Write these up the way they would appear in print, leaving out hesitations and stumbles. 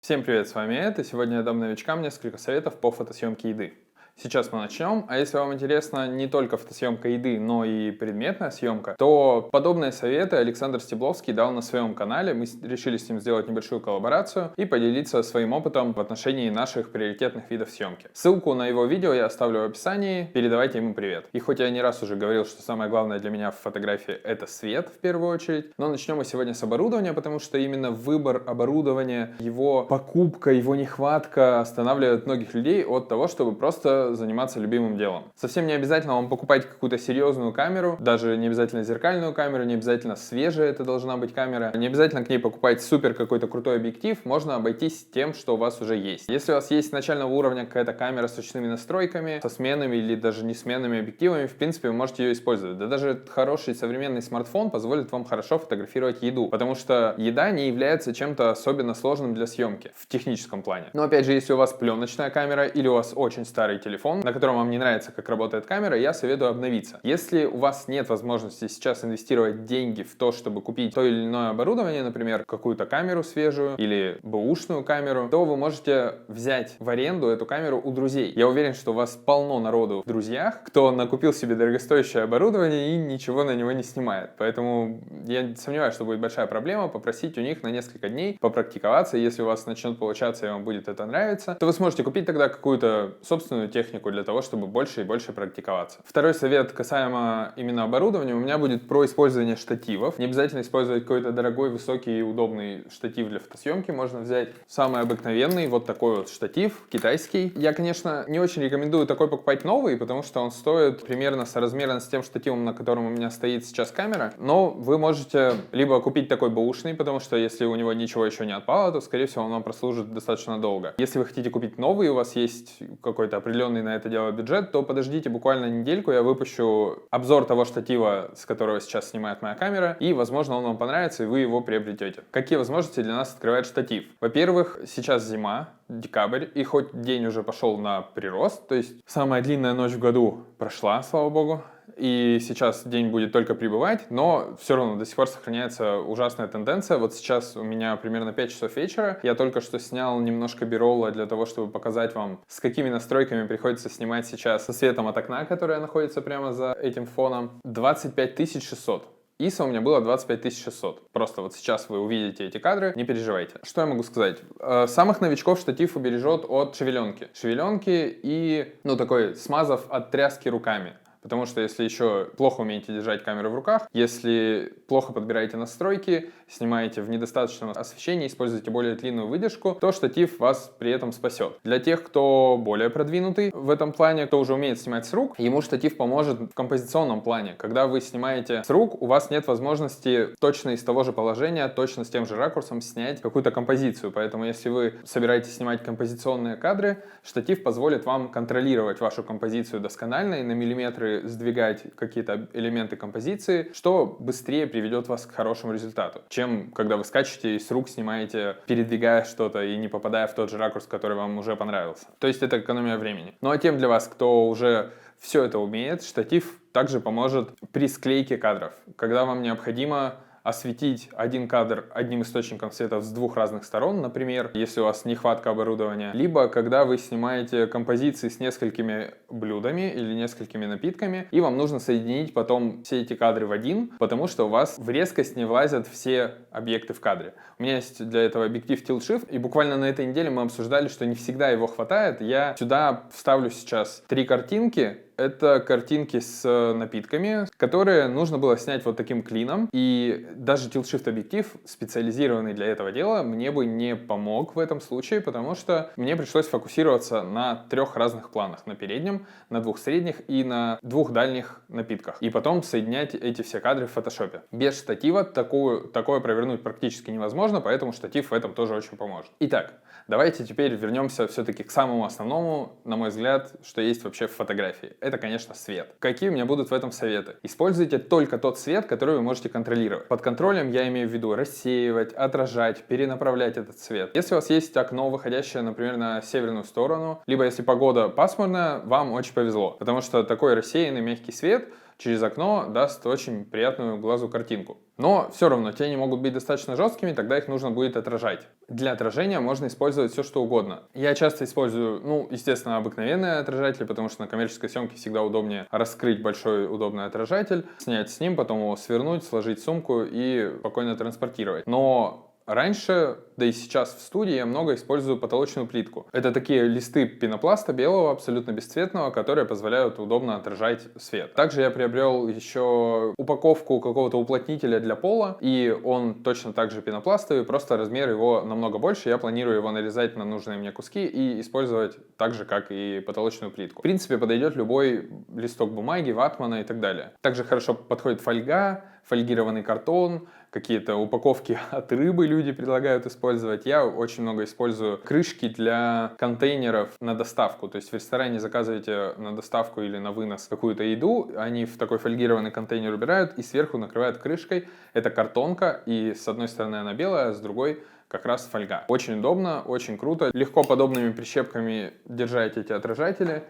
Всем привет, с вами Эд, и сегодня я дам новичкам несколько советов по фотосъемке еды. Сейчас мы начнем, а если вам интересна не только фотосъемка еды, но и предметная съемка, то подобные советы Александр Стебловский дал на своем канале. Мы решили с ним сделать небольшую коллаборацию и поделиться своим опытом в отношении наших приоритетных видов съемки. Ссылку на его видео я оставлю в описании, передавайте ему привет. И хоть я не раз уже говорил, что самое главное для меня в фотографии это свет в первую очередь, но начнем мы сегодня с оборудования, потому что именно выбор оборудования, его покупка, его нехватка останавливает многих людей от того, чтобы просто заниматься любимым делом. Совсем не обязательно вам покупать какую-то серьезную камеру, даже не обязательно зеркальную камеру, не обязательно свежая это должна быть камера, не обязательно к ней покупать супер какой-то крутой объектив, можно обойтись тем, что у вас уже есть. Если у вас есть начального уровня какая-то камера с ручными настройками, со сменными или даже не сменными объективами, в принципе, вы можете ее использовать. Да даже хороший современный смартфон позволит вам хорошо фотографировать еду, потому что еда не является чем-то особенно сложным для съемки в техническом плане. Но опять же, если у вас пленочная камера или у вас очень старый телефон, на котором вам не нравится, как работает камера, я советую обновиться. Если у вас нет возможности сейчас инвестировать деньги в то, чтобы купить то или иное оборудование, например, какую-то камеру свежую или бэушную камеру, то вы можете взять в аренду эту камеру у друзей. Я уверен, что у вас полно народу в друзьях, кто накупил себе дорогостоящее оборудование и ничего на него не снимает. Поэтому я сомневаюсь, что будет большая проблема попросить у них на несколько дней попрактиковаться. Если у вас начнет получаться и вам будет это нравиться, то вы сможете купить тогда какую-то собственную технику для того, чтобы больше и больше практиковаться. Второй совет касаемо именно оборудования у меня будет про использование штативов. Не обязательно использовать какой-то дорогой, высокий и удобный штатив для фотосъемки. Можно взять самый обыкновенный, вот такой вот штатив, китайский. Я, конечно, не очень рекомендую такой покупать новый, потому что он стоит примерно соразмерно с тем штативом, на котором у меня стоит сейчас камера. Но вы можете либо купить такой бэушный, потому что если у него ничего еще не отпало, то, скорее всего, он вам прослужит достаточно долго. Если вы хотите купить новый, у вас есть какой-то определенный на это дело бюджет, то подождите буквально недельку, я выпущу обзор того штатива, с которого сейчас снимает моя камера, и, возможно, он вам понравится, и вы его приобретете. Какие возможности для нас открывает штатив? Во-первых, сейчас зима, декабрь, и хоть день уже пошел на прирост, то есть самая длинная ночь в году прошла, слава богу, и сейчас день будет только прибывать, но все равно до сих пор сохраняется ужасная тенденция. Вот сейчас у меня примерно 5 часов вечера, я только что снял немножко би-ролла для того, чтобы показать вам, с какими настройками приходится снимать сейчас со светом от окна, которое находится прямо за этим фоном. 25 600. ISO у меня было 25 600. Просто вот сейчас вы увидите эти кадры, не переживайте. Что я могу сказать? Самых новичков штатив убережет от шевеленки. Шевеленки и, такой смазов от тряски руками. Потому что если еще плохо умеете держать камеру в руках, если плохо подбираете настройки, снимаете в недостаточном освещении, используете более длинную выдержку, то штатив вас при этом спасет. Для тех, кто более продвинутый в этом плане, кто уже умеет снимать с рук, ему штатив поможет в композиционном плане. Когда вы снимаете с рук, у вас нет возможности точно из того же положения, точно с тем же ракурсом снять какую-то композицию. Поэтому если вы собираетесь снимать композиционные кадры, штатив позволит вам контролировать вашу композицию досконально и на миллиметры сдвигать какие-то элементы композиции, что быстрее приведет вас к хорошему результату, чем когда вы скачете и с рук снимаете, передвигая что-то и не попадая в тот же ракурс, который вам уже понравился. То есть это экономия времени. Ну а тем для вас, кто уже все это умеет, штатив также поможет при склейке кадров. Когда вам необходимо осветить один кадр одним источником света с двух разных сторон, например, если у вас нехватка оборудования, либо когда вы снимаете композиции с несколькими блюдами или несколькими напитками, и вам нужно соединить потом все эти кадры в один, потому что у вас в резкость не влазят все объекты в кадре. У меня есть для этого объектив Tilt Shift, и буквально на этой неделе мы обсуждали, что не всегда его хватает. Я сюда вставлю сейчас 3 картинки. Это картинки с напитками, которые нужно было снять вот таким клином. И даже Tilt Shift объектив, специализированный для этого дела, мне бы не помог в этом случае, потому что мне пришлось фокусироваться на 3 разных планах. На переднем, на 2 средних и на 2 дальних напитках. И потом соединять эти все кадры в фотошопе. Без штатива такое провернуть практически невозможно, поэтому штатив в этом тоже очень поможет. Итак, давайте теперь вернемся все-таки к самому основному, на мой взгляд, что есть вообще в фотографии. Это, конечно, свет. Какие у меня будут в этом советы? Используйте только тот свет, который вы можете контролировать. Под контролем я имею в виду рассеивать, отражать, перенаправлять этот свет. Если у вас есть окно, выходящее, например, на северную сторону, либо если погода пасмурная, вам очень повезло, потому что такой рассеянный мягкий свет через окно даст очень приятную глазу картинку. Но все равно тени могут быть достаточно жесткими, тогда их нужно будет отражать. Для отражения можно использовать все, что угодно. Я часто использую, естественно, обыкновенные отражатели, потому что на коммерческой съемке всегда удобнее раскрыть большой удобный отражатель, снять с ним, потом его свернуть, сложить в сумку и спокойно транспортировать. Но раньше, да и сейчас в студии я много использую потолочную плитку. Это такие листы пенопласта белого, абсолютно бесцветного, которые позволяют удобно отражать свет. Также я приобрел еще упаковку какого-то уплотнителя для пола, и он точно так же пенопластовый, просто размер его намного больше. Я планирую его нарезать на нужные мне куски и использовать так же, как и потолочную плитку. В принципе, подойдет любой листок бумаги, ватмана и так далее. Также хорошо подходит фольга, фольгированный картон, какие-то упаковки от рыбы люди предлагают использовать. Я очень много использую крышки для контейнеров на доставку. То есть в ресторане заказываете на доставку или на вынос какую-то еду, они в такой фольгированный контейнер убирают и сверху накрывают крышкой. Это картонка, и с одной стороны она белая, а с другой как раз фольга. Очень удобно, очень круто. Легко подобными прищепками держать эти отражатели.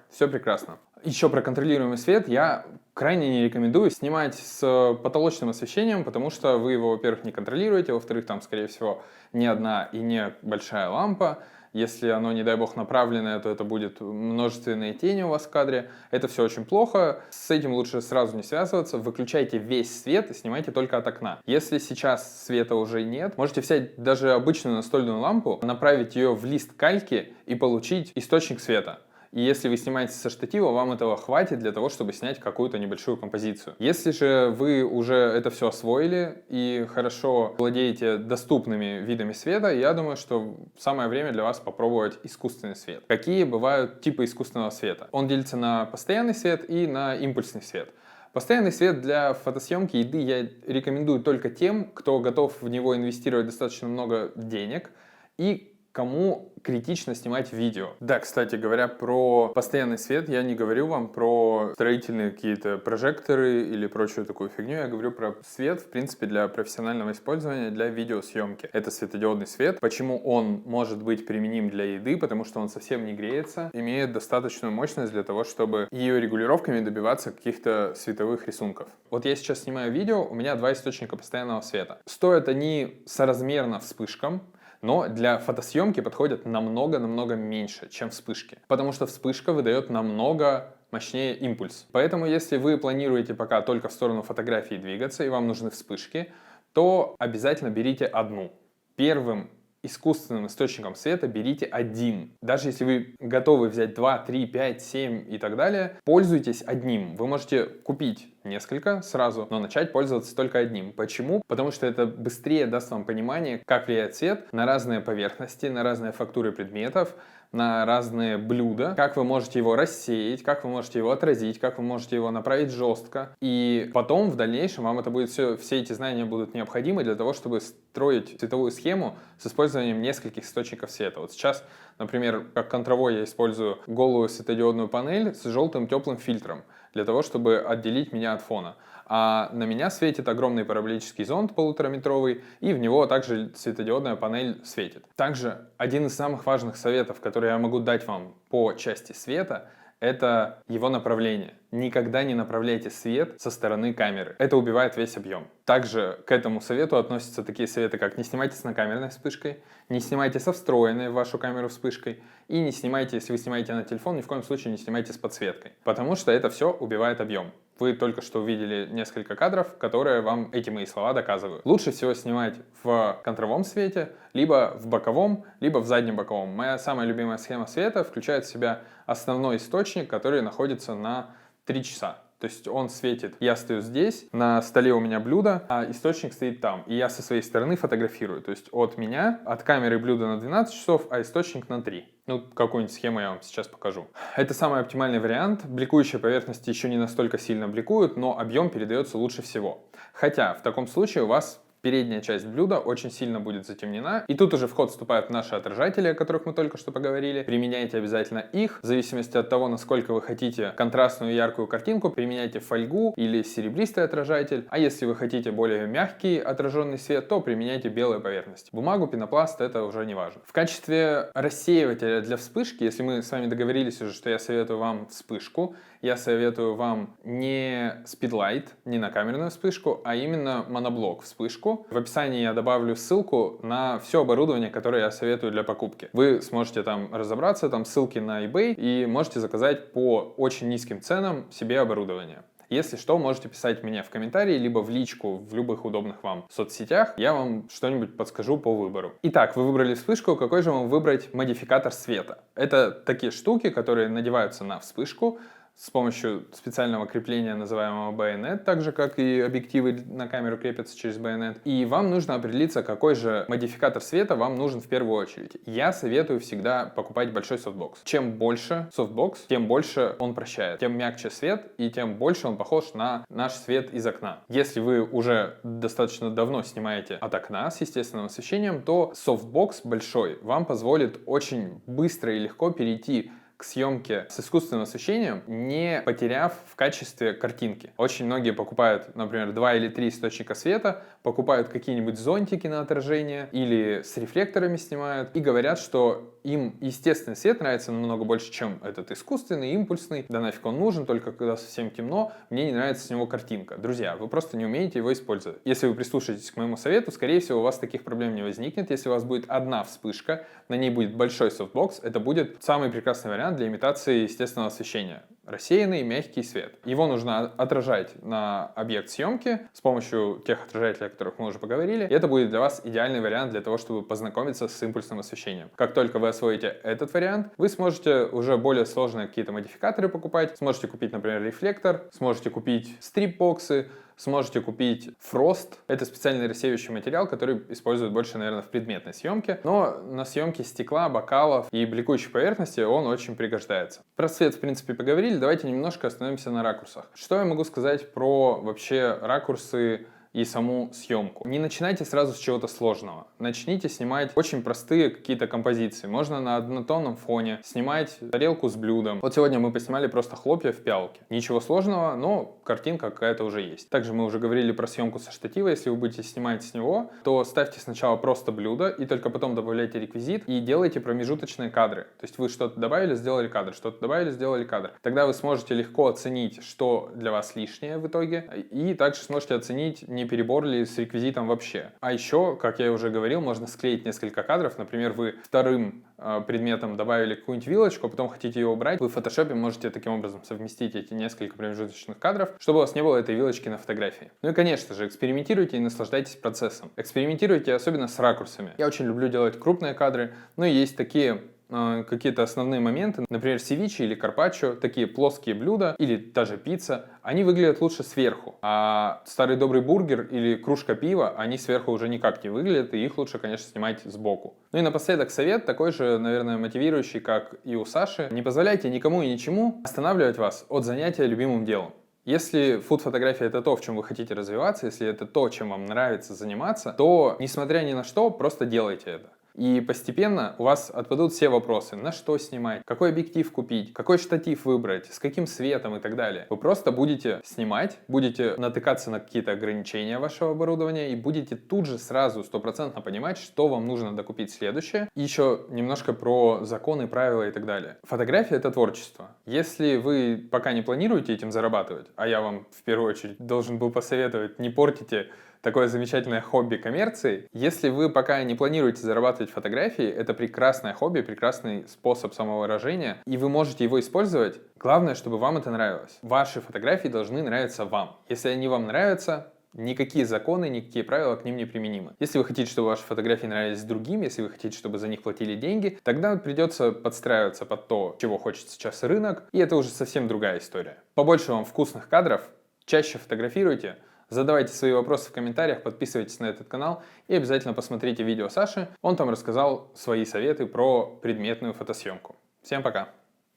Все прекрасно. Еще про контролируемый свет я крайне не рекомендую снимать с потолочным освещением, потому что вы его, во-первых, не контролируете, во-вторых, там, скорее всего, не одна и не большая лампа. Если оно, не дай бог, направленное, то это будет множественные тени у вас в кадре. Это все очень плохо. С этим лучше сразу не связываться. Выключайте весь свет и снимайте только от окна. Если сейчас света уже нет, можете взять даже обычную настольную лампу, направить ее в лист кальки и получить источник света. И если вы снимаете со штатива, вам этого хватит для того, чтобы снять какую-то небольшую композицию. Если же вы уже это все освоили и хорошо владеете доступными видами света, я думаю, что самое время для вас попробовать искусственный свет. Какие бывают типы искусственного света? Он делится на постоянный свет и на импульсный свет. Постоянный свет для фотосъемки еды я рекомендую только тем, кто готов в него инвестировать достаточно много денег и кому критично снимать видео. Да, кстати говоря, про постоянный свет я не говорю вам про строительные какие-то прожекторы или прочую такую фигню. Я говорю про свет, в принципе, для профессионального использования, для видеосъемки. Это светодиодный свет. Почему он может быть применим для еды? Потому что он совсем не греется, имеет достаточную мощность для того, чтобы ее регулировками добиваться каких-то световых рисунков. Вот я сейчас снимаю видео, у меня два источника постоянного света. Стоят они соразмерно вспышкам, но для фотосъемки подходят намного-намного меньше, чем вспышки. Потому что вспышка выдает намного мощнее импульс. Поэтому если вы планируете пока только в сторону фотографии двигаться и вам нужны вспышки, то обязательно берите одну. Первым искусственным источником света берите один. Даже если вы готовы взять 2, 3, 5, 7 и так далее, пользуйтесь одним. Вы можете купить несколько сразу, но начать пользоваться только одним. Почему? Потому что это быстрее даст вам понимание, как влияет свет на разные поверхности, на разные фактуры предметов, на разные блюда, как вы можете его рассеять, как вы можете его отразить, как вы можете его направить жестко. И потом, в дальнейшем, вам это будет все эти знания будут необходимы для того, чтобы строить цветовую схему с использованием нескольких источников света. Вот сейчас, например, как контровой я использую голую светодиодную панель с желтым теплым фильтром для того, чтобы отделить меня от фона. А на меня светит огромный параболический зонд полутораметровый, и в него также светодиодная панель светит. Также один из самых важных советов, который я могу дать вам по части света, это его направление. Никогда не направляйте свет со стороны камеры. Это убивает весь объем. Также к этому совету относятся такие советы, как не снимайте с накамерной вспышкой, не снимайте со встроенной в вашу камеру вспышкой и не снимайте, если вы снимаете на телефон, ни в коем случае не снимайте с подсветкой, потому что это все убивает объем. Вы только что увидели несколько кадров, которые вам эти мои слова доказывают. Лучше всего снимать в контровом свете, либо в боковом, либо в заднем боковом. Моя самая любимая схема света включает в себя основной источник, который находится на 3 часа. То есть он светит, я стою здесь, на столе у меня блюдо, а источник стоит там. И я со своей стороны фотографирую. То есть от меня, от камеры блюдо на 12 часов, а источник на 3. Ну, какую-нибудь схему я вам сейчас покажу. Это самый оптимальный вариант. Бликующие поверхности еще не настолько сильно бликуют, но объем передается лучше всего. Хотя в таком случае у вас передняя часть блюда очень сильно будет затемнена. И тут уже в ход вступают наши отражатели, о которых мы только что поговорили. Применяйте обязательно их. В зависимости от того, насколько вы хотите контрастную яркую картинку, применяйте фольгу или серебристый отражатель. А если вы хотите более мягкий отраженный свет, то применяйте белые поверхности. Бумагу, пенопласт — это уже не важно. В качестве рассеивателя для вспышки, если мы с вами договорились уже, что я советую вам вспышку, я советую вам не Speedlight, не на камерную вспышку, а именно моноблок вспышку. В описании я добавлю ссылку на все оборудование, которое я советую для покупки. Вы сможете там разобраться, там ссылки на eBay, и можете заказать по очень низким ценам себе оборудование. Если что, можете писать мне в комментарии, либо в личку в любых удобных вам соцсетях. Я вам что-нибудь подскажу по выбору. Итак, вы выбрали вспышку. Какой же вам выбрать модификатор света? Это такие штуки, которые надеваются на вспышку с помощью специального крепления, называемого байонет, так же, как и объективы на камеру крепятся через байонет. И вам нужно определиться, какой же модификатор света вам нужен в первую очередь. Я советую всегда покупать большой софтбокс. Чем больше софтбокс, тем больше он прощает. Тем мягче свет, и тем больше он похож на наш свет из окна. Если вы уже достаточно давно снимаете от окна с естественным освещением, то софтбокс большой вам позволит очень быстро и легко перейти к съемке с искусственным освещением, не потеряв в качестве картинки. Очень многие покупают, например, 2 или 3 источника света, покупают какие-нибудь зонтики на отражение или с рефлекторами снимают и говорят, что им естественный свет нравится намного больше, чем этот искусственный, импульсный. Да нафиг он нужен, только когда совсем темно, мне не нравится с него картинка. Друзья, вы просто не умеете его использовать. Если вы прислушаетесь к моему совету, скорее всего, у вас таких проблем не возникнет. Если у вас будет одна вспышка, на ней будет большой софтбокс, это будет самый прекрасный вариант для имитации естественного освещения. Рассеянный мягкий свет. Его нужно отражать на объект съемки с помощью тех отражателей, о которых мы уже поговорили. И это будет для вас идеальный вариант для того, чтобы познакомиться с импульсным освещением. Как только вы освоите этот вариант, вы сможете уже более сложные какие-то модификаторы покупать. Сможете купить, например, рефлектор, сможете купить стрип-боксы, сможете купить фрост. Это специальный рассеивающий материал, который используют больше, наверное, в предметной съемке. Но на съемке стекла, бокалов и бликующей поверхности он очень пригождается. Про свет, в принципе, поговорили. Давайте немножко остановимся на ракурсах. Что я могу сказать про вообще ракурсы и саму съемку? Не начинайте сразу с чего-то сложного. Начните снимать очень простые какие-то композиции. Можно на однотонном фоне снимать тарелку с блюдом. Вот сегодня мы поснимали просто хлопья в пиалке. Ничего сложного, но картинка какая-то уже есть. Также мы уже говорили про съемку со штатива. Если вы будете снимать с него, то ставьте сначала просто блюдо и только потом добавляйте реквизит и делайте промежуточные кадры. То есть вы что-то добавили, сделали кадр, что-то добавили, сделали кадр. Тогда вы сможете легко оценить, что для вас лишнее в итоге, и также сможете оценить, не перебор ли с реквизитом вообще. А еще, как я уже говорил, можно склеить несколько кадров. Например, вы вторым предметом добавили какую-нибудь вилочку, а потом хотите ее убрать. Вы в фотошопе можете таким образом совместить эти несколько промежуточных кадров, чтобы у вас не было этой вилочки на фотографии. Ну и, конечно же, экспериментируйте и наслаждайтесь процессом. Экспериментируйте особенно с ракурсами. Я очень люблю делать крупные кадры, но есть такие какие-то основные моменты, например, севиче или карпаччо, такие плоские блюда или даже пицца, они выглядят лучше сверху, а старый добрый бургер или кружка пива, они сверху уже никак не выглядят, и их лучше, конечно, снимать сбоку. Ну и напоследок совет, такой же, наверное, мотивирующий, как и у Саши. Не позволяйте никому и ничему останавливать вас от занятия любимым делом. Если фуд-фотография это то, в чем вы хотите развиваться, если это то, чем вам нравится заниматься, то, несмотря ни на что, просто делайте это. И постепенно у вас отпадут все вопросы, на что снимать, какой объектив купить, какой штатив выбрать, с каким светом и так далее. Вы просто будете снимать, будете натыкаться на какие-то ограничения вашего оборудования и будете тут же сразу 100% понимать, что вам нужно докупить следующее. И еще немножко про законы, правила и так далее. Фотография — это творчество. Если вы пока не планируете этим зарабатывать, а я вам в первую очередь должен был посоветовать, не портите такое замечательное хобби коммерции. Если вы пока не планируете зарабатывать фотографии, это прекрасное хобби, прекрасный способ самовыражения, и вы можете его использовать. Главное, чтобы вам это нравилось. Ваши фотографии должны нравиться вам. Если они вам нравятся, никакие законы, никакие правила к ним не применимы. Если вы хотите, чтобы ваши фотографии нравились другим, если вы хотите, чтобы за них платили деньги, тогда придется подстраиваться под то, чего хочет сейчас рынок, и это уже совсем другая история. Побольше вам вкусных кадров, чаще фотографируйте, задавайте свои вопросы в комментариях, подписывайтесь на этот канал и обязательно посмотрите видео Саши. Он там рассказал свои советы про предметную фотосъемку. Всем пока!